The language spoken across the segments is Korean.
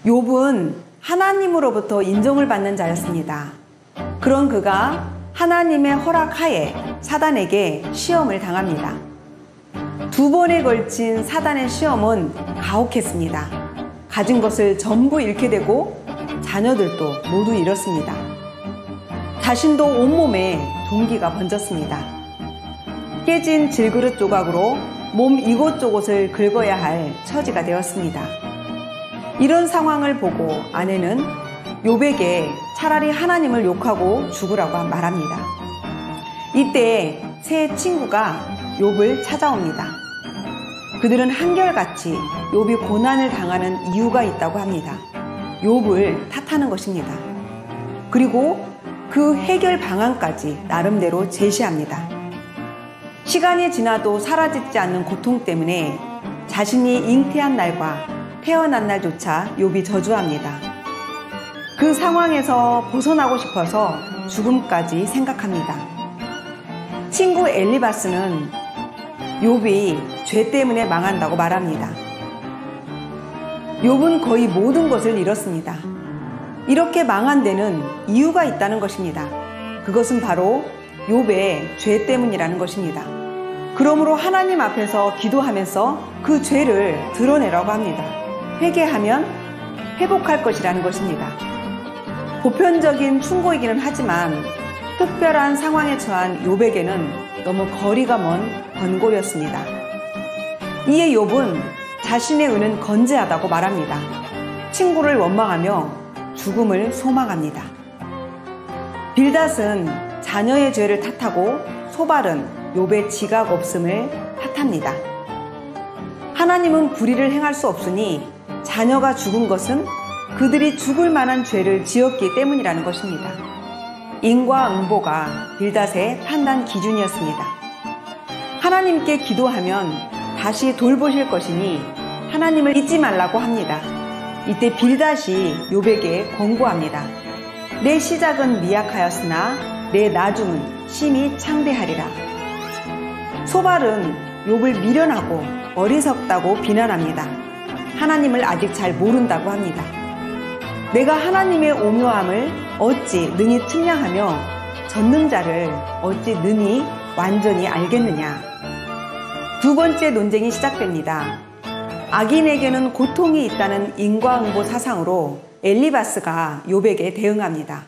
욥은 하나님으로부터 인정을 받는 자였습니다. 그런 그가 하나님의 허락하에 사단에게 시험을 당합니다. 2번에 걸친 사단의 시험은 가혹했습니다. 가진 것을 전부 잃게 되고 자녀들도 모두 잃었습니다. 자신도 온몸에 종기가 번졌습니다. 깨진 질그릇 조각으로 몸 이곳저곳을 긁어야 할 처지가 되었습니다. 이런 상황을 보고 아내는 욥에게 차라리 하나님을 욕하고 죽으라고 말합니다. 이때 세 친구가 욥을 찾아옵니다. 그들은 한결같이 욥이 고난을 당하는 이유가 있다고 합니다. 욥을 탓하는 것입니다. 그리고 그 해결 방안까지 나름대로 제시합니다. 시간이 지나도 사라지지 않는 고통 때문에 자신이 잉태한 날과 태어난 날조차 욥이 저주합니다. 그 상황에서 벗어나고 싶어서 죽음까지 생각합니다. 친구 엘리바스는 욥이 죄 때문에 망한다고 말합니다. 욥은 거의 모든 것을 잃었습니다. 이렇게 망한 데는 이유가 있다는 것입니다. 그것은 바로 욥의 죄 때문이라는 것입니다. 그러므로 하나님 앞에서 기도하면서 그 죄를 드러내라고 합니다. 회개하면 회복할 것이라는 것입니다. 보편적인 충고이기는 하지만 특별한 상황에 처한 욥에게는 너무 거리가 먼 권고였습니다. 이에 욥은 자신의 의는 건재하다고 말합니다. 친구를 원망하며 죽음을 소망합니다. 빌닷은 자녀의 죄를 탓하고 소발은 욥의 지각 없음을 탓합니다. 하나님은 불의를 행할 수 없으니 자녀가 죽은 것은 그들이 죽을 만한 죄를 지었기 때문이라는 것입니다. 인과응보가 빌닷의 판단 기준이었습니다. 하나님께 기도하면 다시 돌보실 것이니 하나님을 잊지 말라고 합니다. 이때 빌닷이 욥에게 권고합니다. 내 시작은 미약하였으나 내 나중은 심히 창대하리라. 소발은 욥을 미련하고 어리석다고 비난합니다. 하나님을 아직 잘 모른다고 합니다. 내가 하나님의 오묘함을 어찌 능히 측량하며 전능자를 어찌 능히 완전히 알겠느냐. 2번째 논쟁이 시작됩니다. 악인에게는 고통이 있다는 인과응보 사상으로 엘리바스가 욥에게 대응합니다.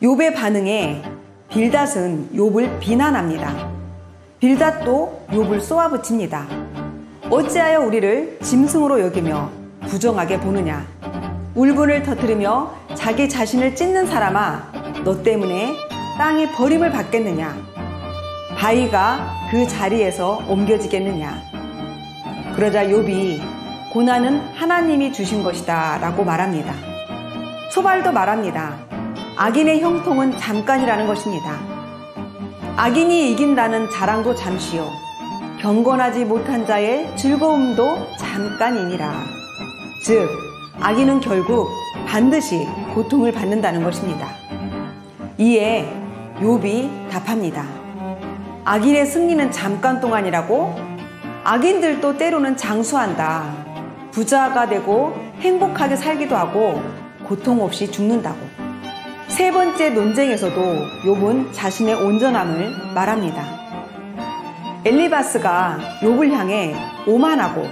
욥의 반응에 빌닷은 욥을 비난합니다. 빌닷도 욥을 쏘아붙입니다. 어찌하여 우리를 짐승으로 여기며 부정하게 보느냐. 울분을 터뜨리며 자기 자신을 찢는 사람아, 너 때문에 땅이 버림을 받겠느냐. 바위가 그 자리에서 옮겨지겠느냐. 그러자 욥이 고난은 하나님이 주신 것이다 라고 말합니다. 소발도 말합니다. 악인의 형통은 잠깐이라는 것입니다. 악인이 이긴다는 자랑도 잠시요, 경건하지 못한 자의 즐거움도 잠깐이니라. 즉 악인은 결국 반드시 고통을 받는다는 것입니다. 이에 욥이 답합니다. 악인의 승리는 잠깐 동안이라고? 악인들도 때로는 장수한다. 부자가 되고 행복하게 살기도 하고 고통 없이 죽는다고. 3번째 논쟁에서도 욥은 자신의 온전함을 말합니다. 엘리바스가 욥을 향해 오만하고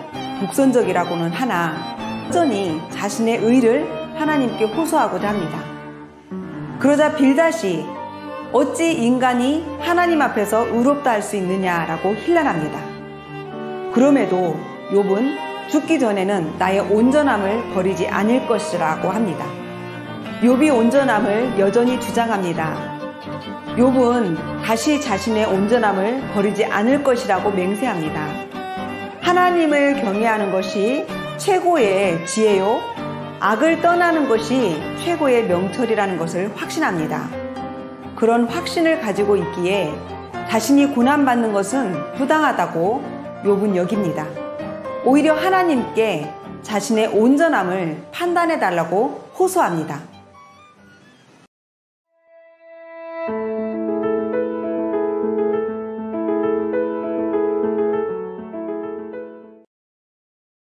독선적이라고는 하나 여전히 자신의 의를 하나님께 호소하고자 합니다. 그러자 빌닷이 어찌 인간이 하나님 앞에서 의롭다 할 수 있느냐라고 힐난합니다. 그럼에도 욥은 죽기 전에는 나의 온전함을 버리지 않을 것이라고 합니다. 욥이 온전함을 여전히 주장합니다. 욥은 다시 자신의 온전함을 버리지 않을 것이라고 맹세합니다. 하나님을 경외하는 것이 최고의 지혜요, 악을 떠나는 것이 최고의 명철이라는 것을 확신합니다. 그런 확신을 가지고 있기에 자신이 고난받는 것은 부당하다고 욥은 여깁니다. 오히려 하나님께 자신의 온전함을 판단해 달라고 호소합니다.